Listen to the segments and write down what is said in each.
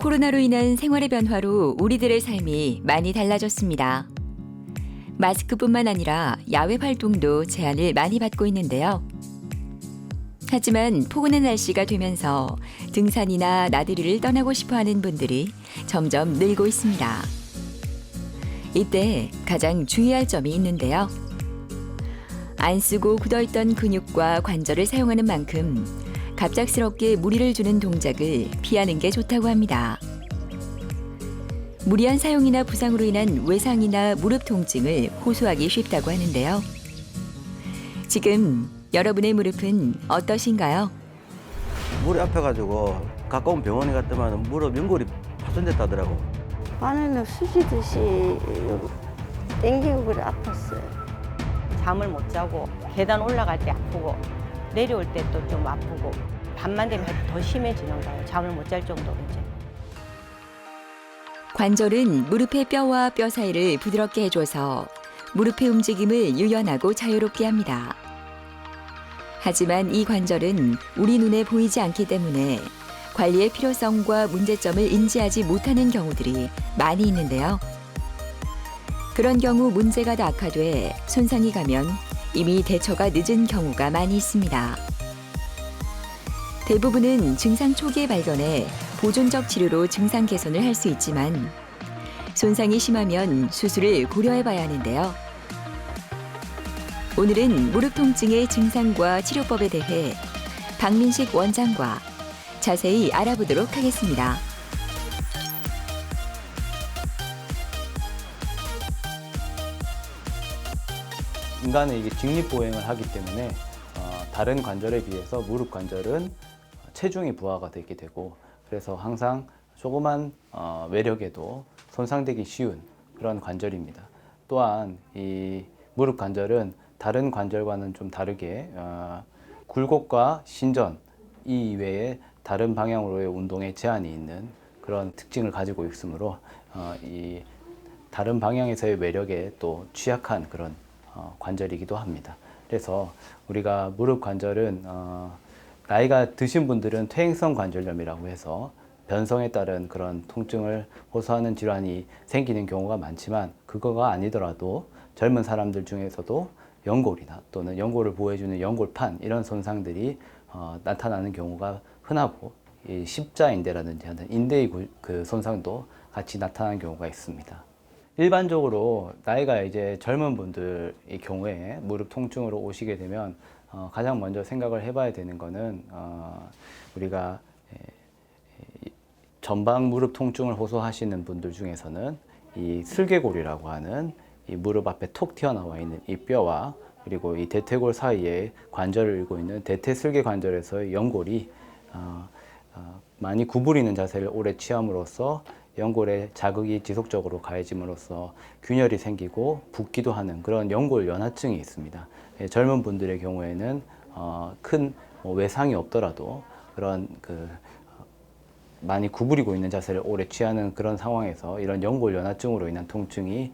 코로나로 인한 생활의 변화로 우리들의 삶이 많이 달라졌습니다. 마스크뿐만 아니라 야외 활동도 제한을 많이 받고 있는데요. 하지만 포근한 날씨가 되면서 등산이나 나들이를 떠나고 싶어 하는 분들이 점점 늘고 있습니다. 이때 가장 주의할 점이 있는데요. 안 쓰고 굳어있던 근육과 관절을 사용하는 만큼 갑작스럽게 무리를 주는 동작을 피하는 게 좋다고 합니다. 무리한 사용이나 부상으로 인한 외상이나 무릎 통증을 호소하기 쉽다고 하는데요. 지금 여러분의 무릎은 어떠신가요? 물이 아파가지고 가까운 병원에 갔더만 무릎 연골이 파손됐다더라고. 안에는 쑤시듯이 땡기고 그래 아팠어요. 잠을 못 자고 계단 올라갈 때 아프고 내려올 때 또 좀 아프고 밤만 되면 더 심해지는 거예요. 잠을 못 잘 정도로 이제. 관절은 무릎의 뼈와 뼈 사이를 부드럽게 해줘서 무릎의 움직임을 유연하고 자유롭게 합니다. 하지만 이 관절은 우리 눈에 보이지 않기 때문에 관리의 필요성과 문제점을 인지하지 못하는 경우들이 많이 있는데요. 그런 경우 문제가 더 악화돼 손상이 가면 이미 대처가 늦은 경우가 많이 있습니다. 대부분은 증상 초기에 발견해 보존적 치료로 증상 개선을 할 수 있지만 손상이 심하면 수술을 고려해 봐야 하는데요. 오늘은 무릎 통증의 증상과 치료법에 대해 박민식 원장과 자세히 알아보도록 하겠습니다. 인간은 이게 직립보행을 하기 때문에 다른 관절에 비해서 무릎 관절은 체중이 부하가 되게 되고 그래서 항상 조그만 외력에도 손상되기 쉬운 그런 관절입니다. 또한 이 무릎 관절은 다른 관절과는 좀 다르게 굴곡과 신전 이외에 다른 방향으로의 운동에 제한이 있는 그런 특징을 가지고 있으므로 이 다른 방향에서의 외력에 또 취약한 그런 관절이기도 합니다. 그래서 우리가 무릎 관절은 나이가 드신 분들은 퇴행성 관절염이라고 해서 변성에 따른 그런 통증을 호소하는 질환이 생기는 경우가 많지만 그거가 아니더라도 젊은 사람들 중에서도 연골이나 또는 연골을 보호해주는 연골판 이런 손상들이 나타나는 경우가 흔하고 이 십자인대라든지 하는 인대의 그 손상도 같이 나타나는 경우가 있습니다. 일반적으로 나이가 이제 젊은 분들의 경우에 무릎 통증으로 오시게 되면 가장 먼저 생각을 해봐야 되는 거는 우리가 전방 무릎 통증을 호소하시는 분들 중에서는 이 슬개골이라고 하는 이 무릎 앞에 톡 튀어나와 있는 이 뼈와 그리고 이 대퇴골 사이에 관절을 이루고 있는 대퇴슬개 관절에서의 연골이 많이 구부리는 자세를 오래 취함으로써 연골에 자극이 지속적으로 가해짐으로써 균열이 생기고 붓기도 하는 그런 연골 연화증이 있습니다. 젊은 분들의 경우에는 큰 외상이 없더라도 그런 많이 구부리고 있는 자세를 오래 취하는 그런 상황에서 이런 연골 연화증으로 인한 통증이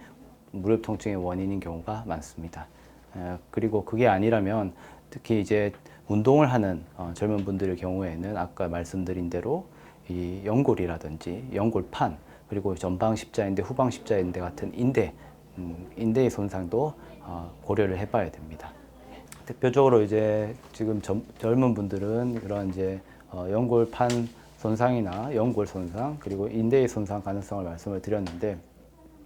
무릎 통증의 원인인 경우가 많습니다. 그리고 그게 아니라면 특히 이제 운동을 하는 젊은 분들의 경우에는 아까 말씀드린 대로 이 연골이라든지 연골판 그리고 전방 십자인대, 후방 십자인대 같은 인대의 손상도 고려를 해봐야 됩니다. 대표적으로 이제 지금 젊은 분들은 그런 이제 연골판 손상이나 연골 손상 그리고 인대의 손상 가능성을 말씀을 드렸는데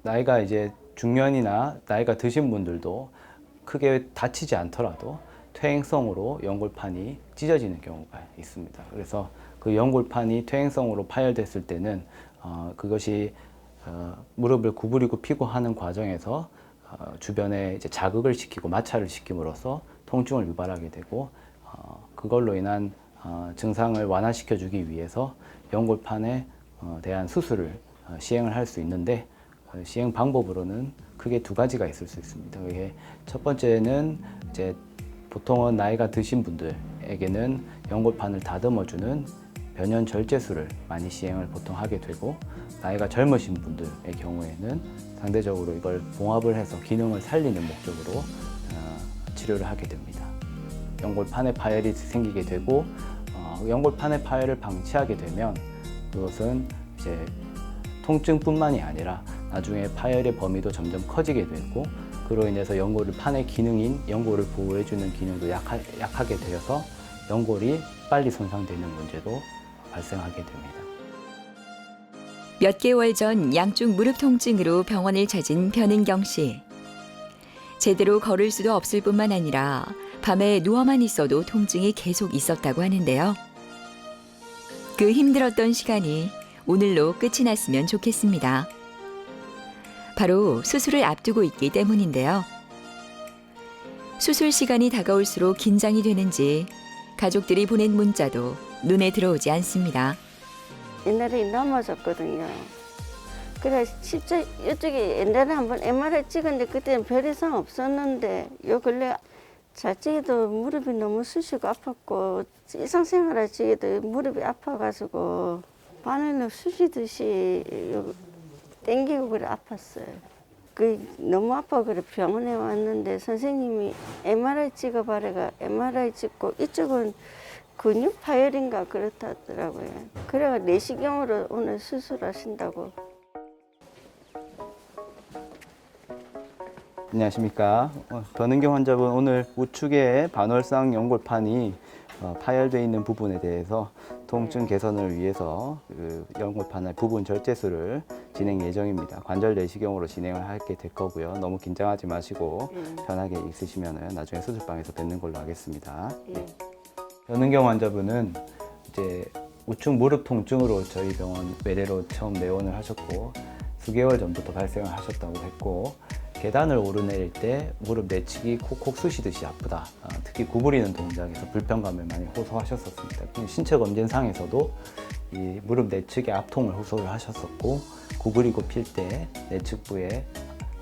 나이가 이제 중년이나 나이가 드신 분들도 크게 다치지 않더라도 퇴행성으로 연골판이 찢어지는 경우가 있습니다. 그래서 그 연골판이 퇴행성으로 파열됐을 때는 그것이 무릎을 구부리고 피고 하는 과정에서 주변에 이제 자극을 시키고 마찰을 시킴으로써 통증을 유발하게 되고 그걸로 인한 증상을 완화시켜 주기 위해서 연골판에 대한 수술을 시행을 할 수 있는데 시행 방법으로는 크게 두 가지가 있을 수 있습니다. 그게 첫 번째는 이제 보통은 나이가 드신 분들에게는 연골판을 다듬어주는 변연 절제술을 많이 시행을 보통 하게 되고 나이가 젊으신 분들의 경우에는 상대적으로 이걸 봉합을 해서 기능을 살리는 목적으로 치료를 하게 됩니다. 연골판에 파열이 생기게 되고 연골판의 파열을 방치하게 되면 그것은 이제 통증뿐만이 아니라 나중에 파열의 범위도 점점 커지게 되고 그로 인해서 연골을 판의 기능인 연골을 보호해주는 기능도 약하게 되어서 연골이 빨리 손상되는 문제도 발생하게 됩니다. 몇 개월 전 양쪽 무릎 통증으로 병원을 찾은 변은경 씨. 제대로 걸을 수도 없을 뿐만 아니라 밤에 누워만 있어도 통증이 계속 있었다고 하는데요. 그 힘들었던 시간이 오늘로 끝이 났으면 좋겠습니다. 바로 수술을 앞두고 있기 때문인데요. 수술 시간이 다가올수록 긴장이 되는지 가족들이 보낸 문자도 눈에 들어오지 않습니다. 옛날에 넘어졌거든요. 그래 실제 이쪽에 옛날에 한번 MRI 찍었는데 그때는 별 이상 없었는데 요 근래 자찍이도 무릎이 너무 쑤시고 아팠고 일상생활할 적에도 무릎이 아파가지고 바늘로 쑤시듯이 땡기고 그래 아팠어요. 그 너무 아파 그래 병원에 왔는데 선생님이 MRI 찍어봐라가 MRI 찍고 이쪽은 근육 파열인가 그렇다더라고요. 그래가 내시경으로 오늘 수술하신다고. 안녕하십니까. 변은경 환자분 오늘 우측에 반월상 연골판이 파열되어 있는 부분에 대해서 통증 개선을 위해서 그 연골판의 부분 절제술을 진행 예정입니다. 관절 내시경으로 진행을 하게 될 거고요. 너무 긴장하지 마시고 편하게 있으시면 나중에 수술방에서 뵙는 걸로 하겠습니다. 네. 변은경 환자분은 이제 우측 무릎 통증으로 저희 병원 외래로 처음 내원을 하셨고 수개월 전부터 발생을 하셨다고 했고 계단을 오르내릴 때 무릎 내측이 콕콕 쑤시듯이 아프다. 특히 구부리는 동작에서 불편감을 많이 호소하셨었습니다. 신체 검진상에서도 이 무릎 내측의 압통을 호소를 하셨었고 구부리고 필 때 내측부에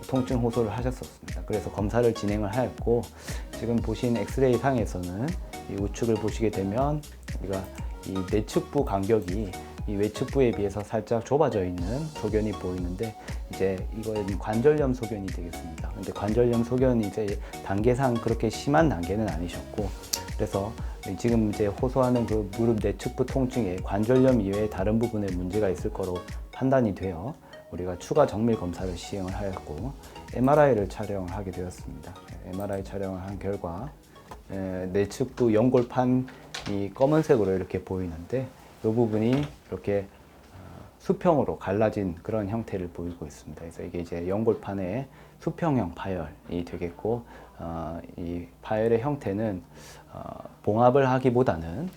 통증 호소를 하셨었습니다. 그래서 검사를 진행을 하였고 지금 보신 엑스레이 상에서는 이 우측을 보시게 되면 우리가 이 내측부 간격이 이 외측부에 비해서 살짝 좁아져 있는 소견이 보이는데 이제 이건 관절염 소견이 되겠습니다. 근데 관절염 소견이 이제 단계상 그렇게 심한 단계는 아니셨고 그래서 지금 이제 호소하는 그 무릎 내측부 통증에 관절염 이외에 다른 부분에 문제가 있을 거로 판단이 되어 우리가 추가 정밀 검사를 시행을 하였고 MRI를 촬영을 하게 되었습니다. MRI 촬영을 한 결과 내측부 연골판이 검은색으로 이렇게 보이는데 이 부분이 이렇게 수평으로 갈라진 그런 형태를 보이고 있습니다. 그래서 이게 이제 연골판의 수평형 파열이 되겠고 이 파열의 형태는 봉합을 하기보다는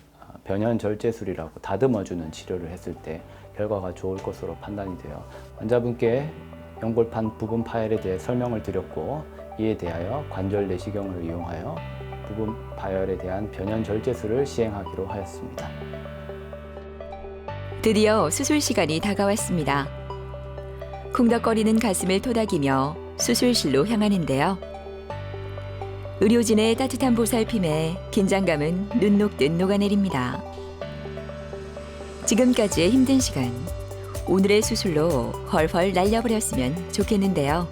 변연 절제술이라고 다듬어주는 치료를 했을 때 결과가 좋을 것으로 판단이 되어 환자분께 연골판 부분 파열에 대해 설명을 드렸고 이에 대하여 관절 내시경을 이용하여 부분 파열에 대한 변연 절제술을 시행하기로 하였습니다. 드디어 수술 시간이 다가왔습니다. 쿵덕거리는 가슴을 토닥이며 수술실로 향하는데요. 의료진의 따뜻한 보살핌에 긴장감은 눈 녹듯 녹아내립니다. 지금까지의 힘든 시간, 오늘의 수술로 헐헐 날려버렸으면 좋겠는데요.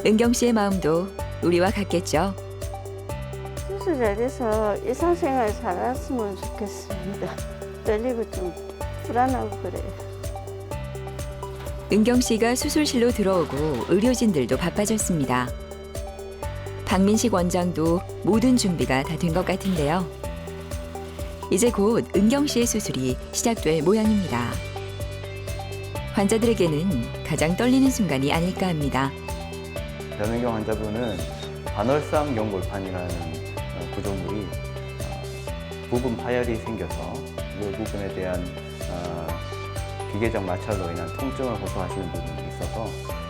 은경 씨의 마음도 우리와 같겠죠. 수술 잘해서 일상생활 잘했으면 좋겠습니다. 떨리고 좀 불안하고 그래요. 은경 씨가 수술실로 들어오고 의료진들도 바빠졌습니다. 박민식 원장도 모든 준비가 다 된 것 같은데요. 이제 곧 은경 씨의 수술이 시작될 모양입니다. 환자들에게는 가장 떨리는 순간이 아닐까 합니다. 변은경 환자분은 반월상 연골판이라는 구조물이 부분 파열이 생겨서 이 부분에 대한 기계적 마찰로 인한 통증을 호소하시는 부분이 있어서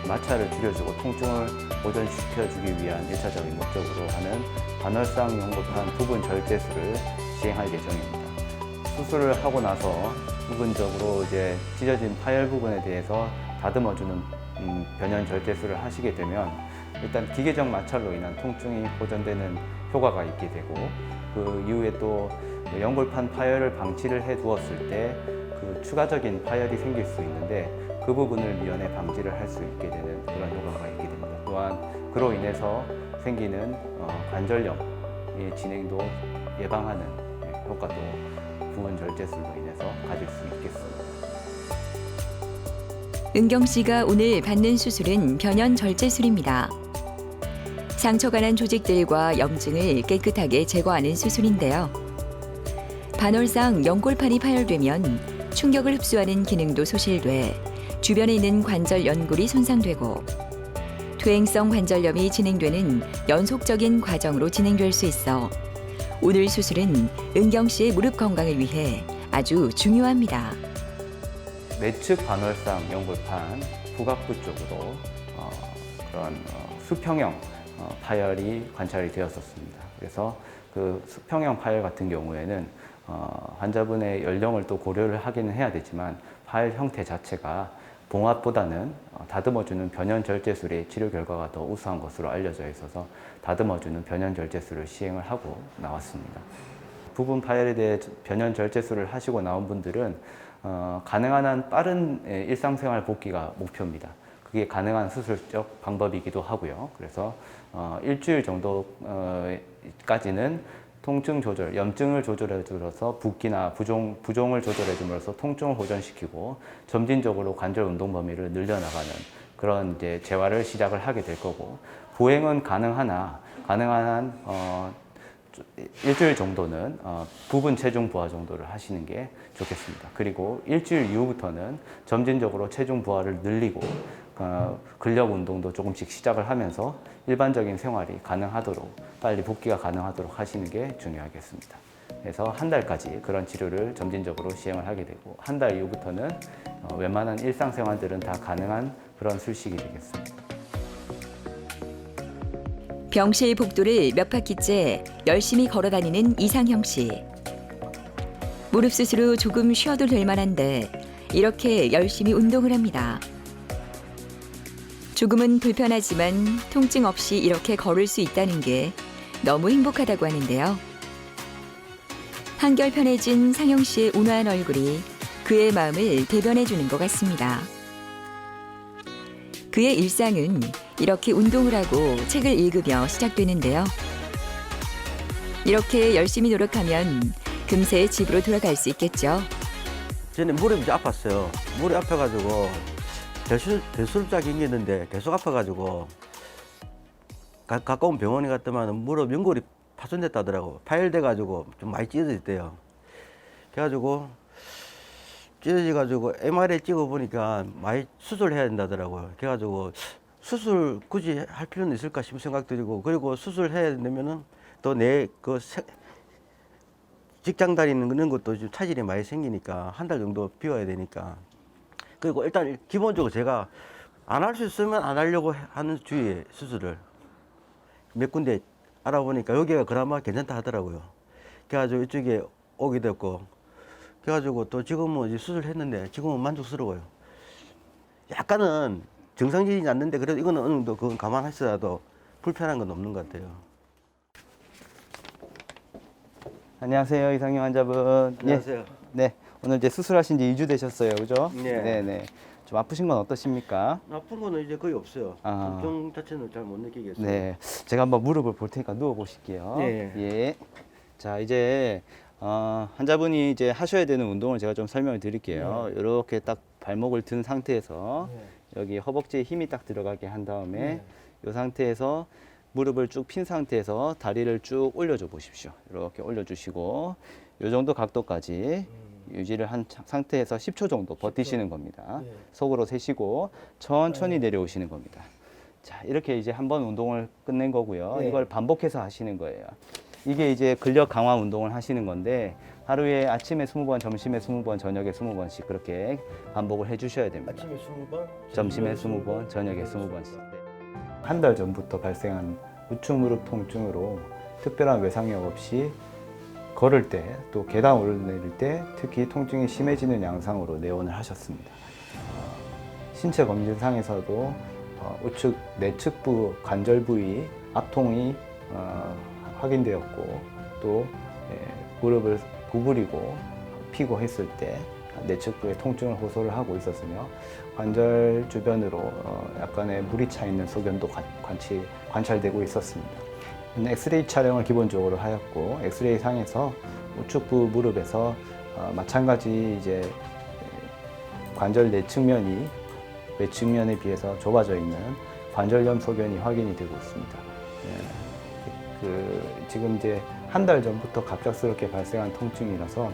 마찰을 줄여주고 통증을 보존시켜주기 위한 1차적인 목적으로 하는 반월상 연골판 부분 절제술을 시행할 예정입니다. 수술을 하고 나서 부분적으로 이제 찢어진 파열 부분에 대해서 다듬어주는 변연 절제술을 하시게 되면 일단 기계적 마찰로 인한 통증이 보존되는 효과가 있게 되고 그 이후에 또 연골판 파열을 방치를 해 두었을 때 그 추가적인 파열이 생길 수 있는데 그 부분을 미연에 방지를 할 수 있게 되는 그런 효과가 있게 됩니다. 또한 그로 인해서 생기는 관절염의 진행도 예방하는 효과도 부분 절제술로 인해서 가질 수 있겠습니다. 은경 씨가 오늘 받는 수술은 변연 절제술입니다. 상처가 난 조직들과 염증을 깨끗하게 제거하는 수술인데요. 반월상 연골판이 파열되면 충격을 흡수하는 기능도 소실돼 주변에 있는 관절 연골이 손상되고 퇴행성 관절염이 진행되는 연속적인 과정으로 진행될 수 있어 오늘 수술은 은경 씨의 무릎 건강을 위해 아주 중요합니다. 내측 반월상 연골판 후각부 쪽으로 그런 수평형 파열이 관찰이 되었었습니다. 그래서 그 수평형 파열 같은 경우에는 환자분의 연령을 또 고려를 하기는 해야 되지만 파열 형태 자체가 봉합보다는 다듬어주는 변연절제술의 치료 결과가 더 우수한 것으로 알려져 있어서 다듬어주는 변연절제술을 시행을 하고 나왔습니다. 부분 파열에 대해 변연절제술을 하시고 나온 분들은 가능한 한 빠른 일상생활 복귀가 목표입니다. 그게 가능한 수술적 방법이기도 하고요. 그래서 일주일 정도까지는 통증 조절, 염증을 조절해 주어서 붓기나 부종을 조절해 줌으로써 통증을 호전시키고 점진적으로 관절 운동 범위를 늘려나가는 그런 이제 재활을 시작을 하게 될 거고, 보행은 가능한 한 일주일 정도는 부분 체중 부하 정도를 하시는 게 좋겠습니다. 그리고 일주일 이후부터는 점진적으로 체중 부하를 늘리고 근력 운동도 조금씩 시작을 하면서 일반적인 생활이 가능하도록 빨리 복귀가 가능하도록 하시는 게 중요하겠습니다. 그래서 한 달까지 그런 치료를 점진적으로 시행을 하게 되고 한 달 이후부터는 웬만한 일상생활들은 다 가능한 그런 술식이 되겠습니다. 병실 복도를 몇 바퀴째 열심히 걸어다니는 이상형 씨. 무릎 수술 후 조금 쉬어도 될 만한데 이렇게 열심히 운동을 합니다. 조금은 불편하지만 통증 없이 이렇게 걸을 수 있다는 게 너무 행복하다고 하는데요. 한결 편해진 상형 씨의 온화한 얼굴이 그의 마음을 대변해 주는 것 같습니다. 그의 일상은 이렇게 운동을 하고 책을 읽으며 시작되는데요. 이렇게 열심히 노력하면 금세 집으로 돌아갈 수 있겠죠. 저는 무릎이 아팠어요. 무릎이 아파가지고 대수술자 경기했는데 계속 아파가지고 가까운 병원에 갔더만 무릎 연골이 파손됐다더라고. 파열돼가지고 좀 많이 찢어졌대요. 그래가지고 찢어져가지고 MRI 찍어보니까 많이 수술해야 된다더라고요. 그래가지고 수술 굳이 할 필요는 있을까 싶은 생각 들고, 그리고 수술해야 되면은 또 내 그 직장 다니는 그런 것도 좀 차질이 많이 생기니까 한 달 정도 비워야 되니까. 그리고 일단 기본적으로 제가 안 할 수 있으면 안 하려고 하는 주의에 수술을 몇 군데 알아보니까 여기가 그나마 괜찮다 하더라고요. 그래가지고 이쪽에 오게 됐고, 그래가지고 또 지금은 이제 수술했는데 지금은 만족스러워요. 약간은 정상적이지 않는데 그래도 이거는 어느 정도 그건 감안하시더라도 불편한 건 없는 것 같아요. 안녕하세요, 이상형 환자분. 안녕하세요. 네, 오늘 이제 수술하신 지 2주 되셨어요, 그죠? 네. 네네. 좀 아프신 건 어떠십니까? 아픈 거는 이제 거의 없어요. 아. 통증 자체는 잘 못 느끼겠어요. 네, 제가 한번 무릎을 볼 테니까 누워 보실게요. 네. 예. 자, 이제 환자분이 이제 하셔야 되는 운동을 제가 좀 설명을 드릴게요. 이렇게 딱 발목을 든 상태에서 여기 허벅지에 힘이 딱 들어가게 한 다음에 이 상태에서 무릎을 쭉 핀 상태에서 다리를 쭉 올려줘 보십시오. 이렇게 올려주시고 이 정도 각도까지 유지를 한 상태에서 10초 정도 버티시는 겁니다. 속으로 세시고 천천히 내려오시는 겁니다. 자, 이렇게 이제 한번 운동을 끝낸 거고요. 이걸 반복해서 하시는 거예요. 이게 이제 근력 강화 운동을 하시는 건데 하루에 아침에 20번, 점심에 20번, 저녁에 20번씩 그렇게 반복을 해 주셔야 됩니다. 아침에 20번, 점심에 20번, 저녁에 20번씩. 한 달 전부터 발생한 우측 무릎 통증으로 특별한 외상력 없이 걸을 때 또 계단 오르내릴 때 특히 통증이 심해지는 양상으로 내원을 하셨습니다. 신체 검진상에서도 우측 내측부 관절 부위 압통이 확인되었고 또 무릎을 구부리고 피고 했을 때 내측부에 통증을 호소를 하고 있었으며 관절 주변으로 약간의 물이 차 있는 소견도 관찰되고 있었습니다. 엑스레이 촬영을 기본적으로 하였고 엑스레이 상에서 우측부 무릎에서 마찬가지 이제 관절 내측면이 외 측면에 비해서 좁아져 있는 관절염 소견이 확인이 되고 있습니다. 지금 이제 한 달 전부터 갑작스럽게 발생한 통증이라서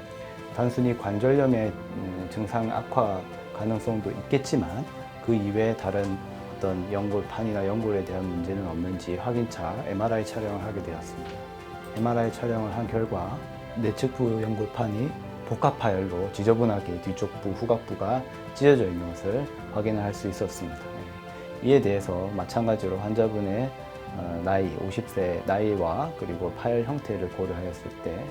단순히 관절염의 증상 악화 가능성도 있겠지만 그 이외에 다른 어떤 연골판이나 연골에 대한 문제는 없는지 확인차 MRI 촬영을 하게 되었습니다. MRI 촬영을 한 결과 내측부 연골판이 복합파열로 지저분하게 뒤쪽부, 후각부가 찢어져 있는 것을 확인할 수 있었습니다. 이에 대해서 마찬가지로 환자분의 나이, 50세 나이와 그리고 파열 형태를 고려하였을 때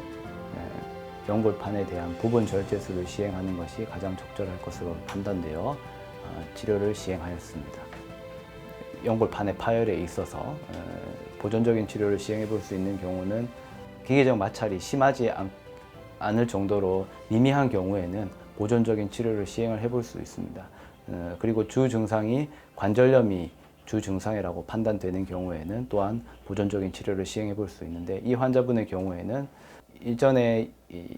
연골판에 대한 부분 절제술을 시행하는 것이 가장 적절할 것으로 판단되어 치료를 시행하였습니다. 연골판의 파열에 있어서 보존적인 치료를 시행해 볼 수 있는 경우는 기계적 마찰이 심하지 않을 정도로 미미한 경우에는 보존적인 치료를 시행을 해볼 수 있습니다. 그리고 주 증상이 관절염이 주 증상이라고 판단되는 경우에는 또한 보존적인 치료를 시행해 볼 수 있는데, 이 환자분의 경우에는 이전에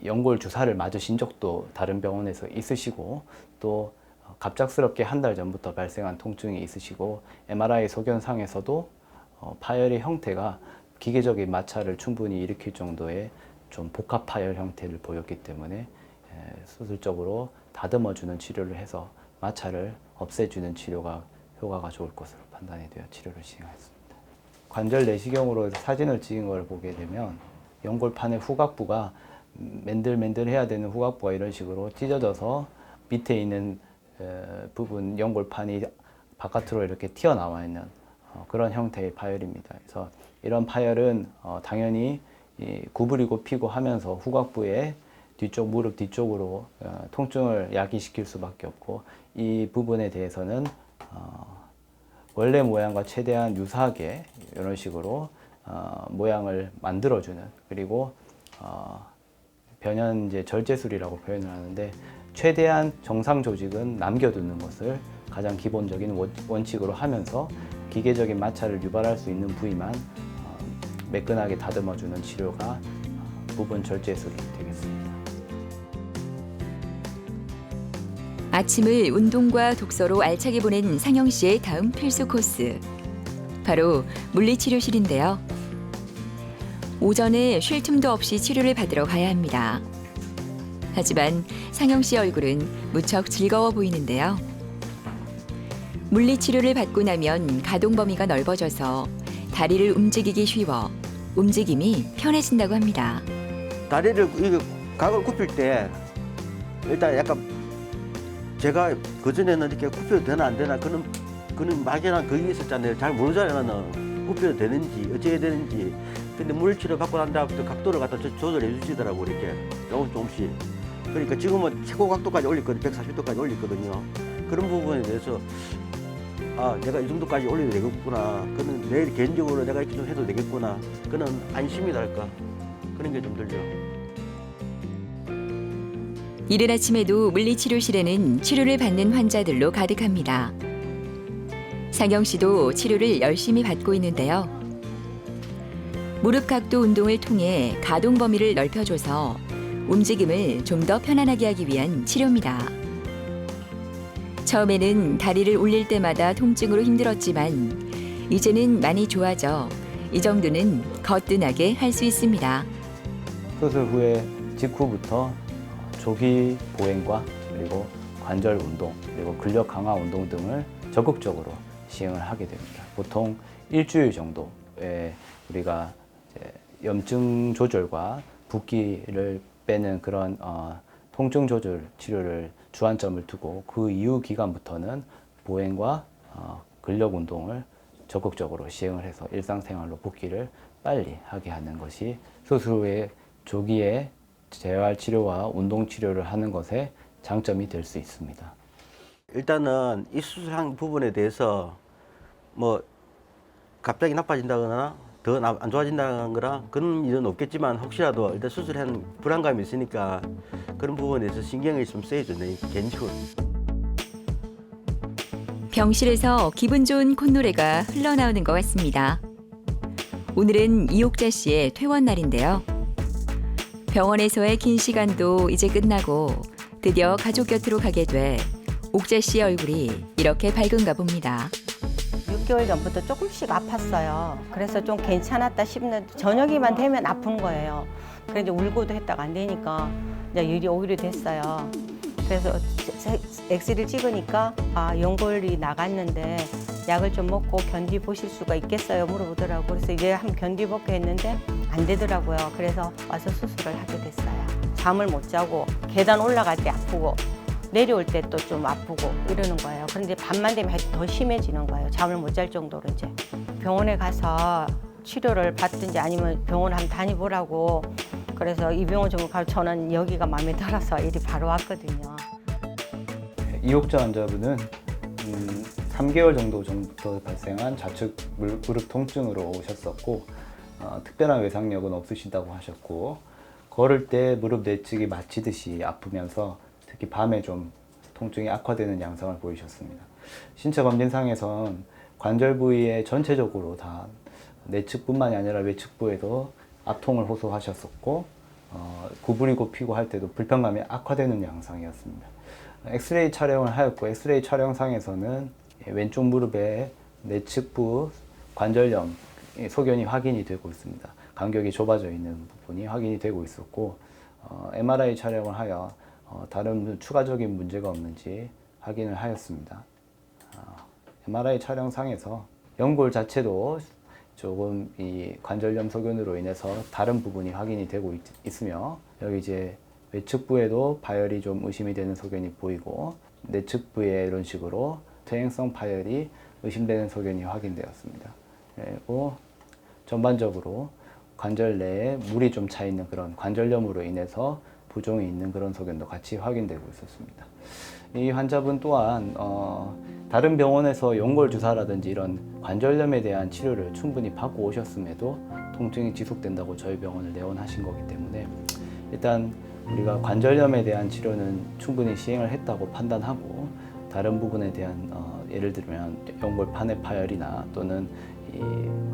연골 주사를 맞으신 적도 다른 병원에서 있으시고 또 갑작스럽게 한 달 전부터 발생한 통증이 있으시고 MRI 소견상에서도 파열의 형태가 기계적인 마찰을 충분히 일으킬 정도의 좀 복합 파열 형태를 보였기 때문에 수술적으로 다듬어주는 치료를 해서 마찰을 없애주는 치료가 효과가 좋을 것으로 판단이 되어 치료를 시행했습니다. 관절 내시경으로 사진을 찍은 걸 보게 되면 연골판의 후각부가 맨들맨들해야 되는 후각부가 이런 식으로 찢어져서 밑에 있는 부분 연골판이 바깥으로 이렇게 튀어나와 있는 그런 형태의 파열입니다. 그래서 이런 파열은 당연히 구부리고 피고 하면서 후각부의 뒤쪽 무릎 뒤쪽으로 통증을 야기시킬 수밖에 없고, 이 부분에 대해서는 원래 모양과 최대한 유사하게 이런 식으로 모양을 만들어주는, 그리고 변연 이제 절제술이라고 표현을 하는데, 최대한 정상 조직은 남겨두는 것을 가장 기본적인 원칙으로 하면서 기계적인 마찰을 유발할 수 있는 부위만 매끈하게 다듬어주는 치료가 부분 절제술이 되겠습니다. 아침을 운동과 독서로 알차게 보낸 상영 씨의 다음 필수 코스, 바로 물리치료실인데요. 오전에 쉴 틈도 없이 치료를 받으러 가야 합니다. 하지만 상영 씨 얼굴은 무척 즐거워 보이는데요. 물리치료를 받고 나면 가동 범위가 넓어져서 다리를 움직이기 쉬워 움직임이 편해진다고 합니다. 다리를 이거 각을 굽힐 때 일단 약간 제가 그전에는 이렇게 굽혀도 되나 안 되나 그는 막연한 그게 있었잖아요. 잘 모르잖아요. 나는 굽혀도 되는지 어찌해야 되는지. 근데 물리치료 받고 난 다음부터 각도를 갖다 조절해 주시더라고, 이렇게 조금씩. 그러니까 지금은 최고 각도까지 올렸거든요. 140도까지 올렸거든요. 그런 부분에 대해서 내가 이 정도까지 올려도 되겠구나. 그는 내일 개인적으로 내가 이렇게 좀 해도 되겠구나. 그는 안심이랄까. 그런 게 좀 들죠. 이른 아침에도 물리치료실에는 치료를 받는 환자들로 가득합니다. 상영 씨도 치료를 열심히 받고 있는데요. 무릎 각도 운동을 통해 가동 범위를 넓혀줘서 움직임을 좀 더 편안하게 하기 위한 치료입니다. 처음에는 다리를 올릴 때마다 통증으로 힘들었지만 이제는 많이 좋아져 이 정도는 거뜬하게 할 수 있습니다. 수술 후에 직후부터 조기 보행과 그리고 관절 운동, 그리고 근력 강화 운동 등을 적극적으로 시행을 하게 됩니다. 보통 일주일 정도에 우리가 이제 염증 조절과 붓기를 빼는 그런 통증 조절 치료를 주안점을 두고 그 이후 기간부터는 보행과 근력 운동을 적극적으로 시행을 해서 일상생활로 복귀를 빨리 하게 하는 것이 수술 후에 조기에 재활 치료와 운동 치료를 하는 것에 장점이 될 수 있습니다. 일단은 이 수술한 부분에 대해서 뭐 갑자기 나빠진다거나 더 안 좋아진다는 거나 그런 일은 없겠지만, 혹시라도 일단 수술한 불안감이 있으니까 그런 부분에 대해서 신경이 좀 쓰여져, 내 개인적으로. 병실에서 기분 좋은 콧노래가 흘러나오는 것 같습니다. 오늘은 이옥자 씨의 퇴원 날인데요. 병원에서의 긴 시간도 이제 끝나고 드디어 가족 곁으로 가게 돼 옥재 씨의 얼굴이 이렇게 밝은가 봅니다. 6개월 전부터 조금씩 아팠어요. 그래서 좀 괜찮았다 싶는데 저녁이만 되면 아픈 거예요. 그래서 이제 울고도 했다가 안 되니까 이제 일이 오히려 됐어요. 그래서 엑스를 찍으니까 연골이 나갔는데 약을 좀 먹고 견디 보실 수가 있겠어요? 물어보더라고요. 그래서 이제 한번 견디 볼게 했는데 안 되더라고요. 그래서 와서 수술을 하게 됐어요. 잠을 못 자고 계단 올라갈 때 아프고 내려올 때 또 좀 아프고 이러는 거예요. 그런데 밤만 되면 더 심해지는 거예요. 잠을 못 잘 정도로 이제 병원에 가서 치료를 받든지 아니면 병원 한번 다니보라고 그래서 이 병원 좀 가서 저는 여기가 마음에 들어서 이리 바로 왔거든요. 이옥자 환자분은 3개월 정도 전부터 발생한 좌측 무릎 통증으로 오셨었고 특별한 외상력은 없으시다고 하셨고 걸을 때 무릎 내측이 마치듯이 아프면서 특히 밤에 좀 통증이 악화되는 양상을 보이셨습니다. 신체 검진상에선 관절 부위에 전체적으로 다 내측뿐만이 아니라 외측부에도 압통을 호소하셨었고 구부리고 피고 할 때도 불편감이 악화되는 양상이었습니다. 엑스레이 촬영을 하였고 엑스레이 촬영상에서는 왼쪽 무릎에 내측부 관절염 소견이 확인이 되고 있습니다. 간격이 좁아져 있는 부분이 확인이 되고 있었고 MRI 촬영을 하여 다른 추가적인 문제가 없는지 확인을 하였습니다. MRI 촬영상에서 연골 자체도 조금 이 관절염 소견으로 인해서 다른 부분이 확인이 되고 있으며 여기 이제 외측부에도 파열이 좀 의심이 되는 소견이 보이고 내측부에 이런 식으로 퇴행성 파열이 의심되는 소견이 확인되었습니다. 그리고 전반적으로 관절 내에 물이 좀 차 있는 그런 관절염으로 인해서 부종이 있는 그런 소견도 같이 확인되고 있었습니다. 이 환자분 또한 다른 병원에서 연골 주사라든지 이런 관절염에 대한 치료를 충분히 받고 오셨음에도 통증이 지속된다고 저희 병원을 내원하신 거기 때문에 일단 우리가 관절염에 대한 치료는 충분히 시행을 했다고 판단하고 다른 부분에 대한 예를 들면 연골판의 파열이나 또는 이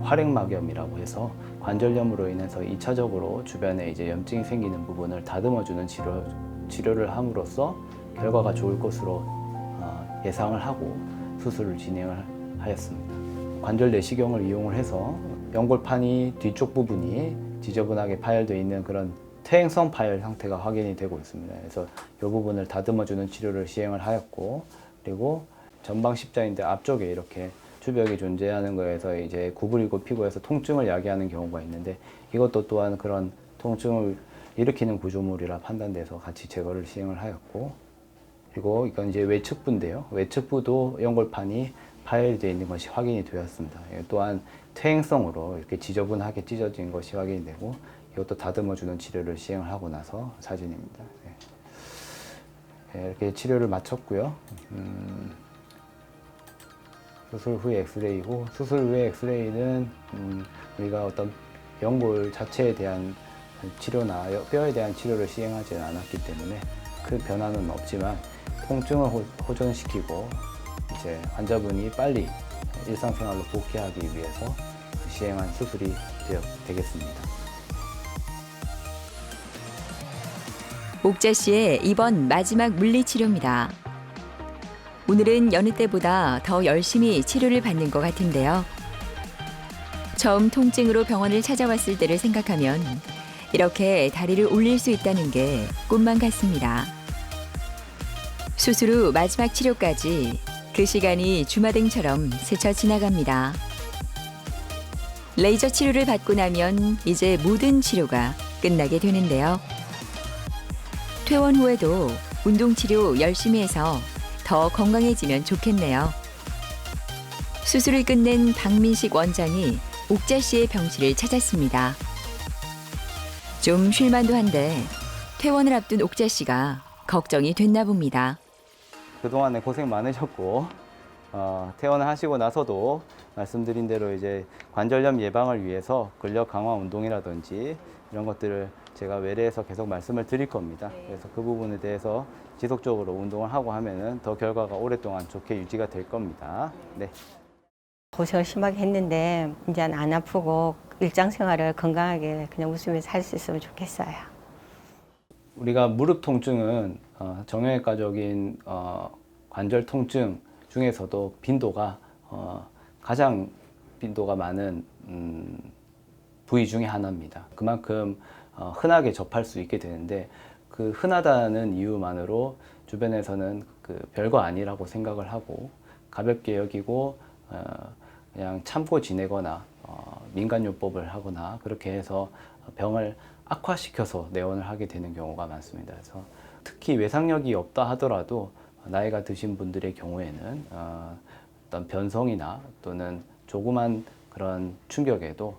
활액막염이라고 해서 관절염으로 인해서 2차적으로 주변에 이제 염증이 생기는 부분을 다듬어주는 치료를 함으로써 결과가 좋을 것으로 예상을 하고 수술을 진행을 하였습니다. 관절 내시경을 이용을 해서 연골판이 뒤쪽 부분이 지저분하게 파열되어 있는 그런 퇴행성 파열 상태가 확인이 되고 있습니다. 그래서 이 부분을 다듬어주는 치료를 시행을 하였고 그리고 전방 십자인대 앞쪽에 이렇게 주벽이 존재하는 거에서 이제 구부리고 피고 해서 통증을 야기하는 경우가 있는데 이것도 또한 그런 통증을 일으키는 구조물이라 판단돼서 같이 제거를 시행을 하였고 그리고 이건 이제 외측부인데요. 외측부도 연골판이 파열되어 있는 것이 확인이 되었습니다. 또한 퇴행성으로 이렇게 지저분하게 찢어진 것이 확인이 되고 이것도 다듬어주는 치료를 시행을 하고 나서 사진입니다. 이렇게 치료를 마쳤고요. 수술 후에 엑스레이고 수술 후에 엑스레이는 우리가 어떤 연골 자체에 대한 치료나 뼈에 대한 치료를 시행하지는 않았기 때문에 큰 변화는 없지만 통증을 호전시키고 이제 환자분이 빨리 일상생활로 복귀하기 위해서 시행한 수술이 되겠습니다. 옥자 씨의 이번 마지막 물리치료입니다. 오늘은 여느 때보다 더 열심히 치료를 받는 것 같은데요. 처음 통증으로 병원을 찾아왔을 때를 생각하면 이렇게 다리를 올릴 수 있다는 게 꿈만 같습니다. 수술 후 마지막 치료까지 그 시간이 주마등처럼 스쳐 지나갑니다. 레이저 치료를 받고 나면 이제 모든 치료가 끝나게 되는데요. 퇴원 후에도 운동치료 열심히 해서 더 건강해지면 좋겠네요. 수술을 끝낸 박민식 원장이 옥자 씨의 병실을 찾았습니다. 좀 쉴만도 한데 퇴원을 앞둔 옥자 씨가 걱정이 됐나 봅니다. 그동안에 고생 많으셨고 퇴원을 하시고 나서도 말씀드린 대로 이제 관절염 예방을 위해서 근력 강화 운동이라든지 이런 것들을 제가 외래에서 계속 말씀을 드릴 겁니다. 그래서 그 부분에 대해서 지속적으로 운동을 하고 하면은 더 결과가 오랫동안 좋게 유지가 될 겁니다. 네. 고생을 심하게 했는데 이제 안 아프고 일상생활을 건강하게 그냥 웃으면서 할 수 있으면 좋겠어요. 우리가 무릎 통증은 정형외과적인 관절 통증 중에서도 빈도가 가장 빈도가 많은 부위 중에 하나입니다. 그만큼 흔하게 접할 수 있게 되는데 그 흔하다는 이유만으로 주변에서는 그 별거 아니라고 생각을 하고 가볍게 여기고 그냥 참고 지내거나 민간요법을 하거나 그렇게 해서 병을 악화시켜서 내원을 하게 되는 경우가 많습니다. 그래서 특히 외상력이 없다 하더라도 나이가 드신 분들의 경우에는 어떤 변성이나 또는 조그만 그런 충격에도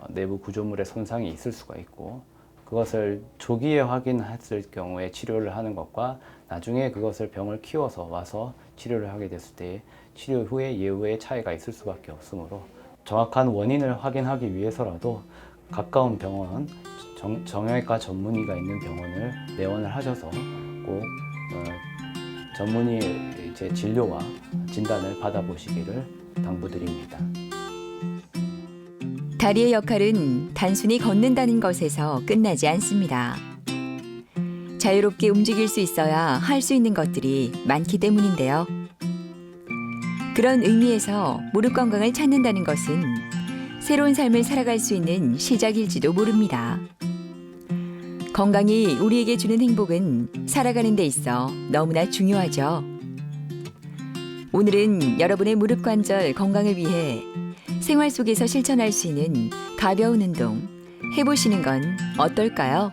내부 구조물의 손상이 있을 수가 있고 그것을 조기에 확인했을 경우에 치료를 하는 것과 나중에 그것을 병을 키워서 와서 치료를 하게 됐을 때 치료 후에 예후에 차이가 있을 수밖에 없으므로 정확한 원인을 확인하기 위해서라도 가까운 병원, 정형외과 전문의가 있는 병원을 내원을 하셔서 꼭 전문의의 이제 진료와 진단을 받아보시기를 당부드립니다. 다리의 역할은 단순히 걷는다는 것에서 끝나지 않습니다. 자유롭게 움직일 수 있어야 할 수 있는 것들이 많기 때문인데요. 그런 의미에서 무릎 건강을 찾는다는 것은 새로운 삶을 살아갈 수 있는 시작일지도 모릅니다. 건강이 우리에게 주는 행복은 살아가는 데 있어 너무나 중요하죠. 오늘은 여러분의 무릎 관절 건강을 위해 생활 속에서 실천할 수 있는 가벼운 운동 해보시는 건 어떨까요?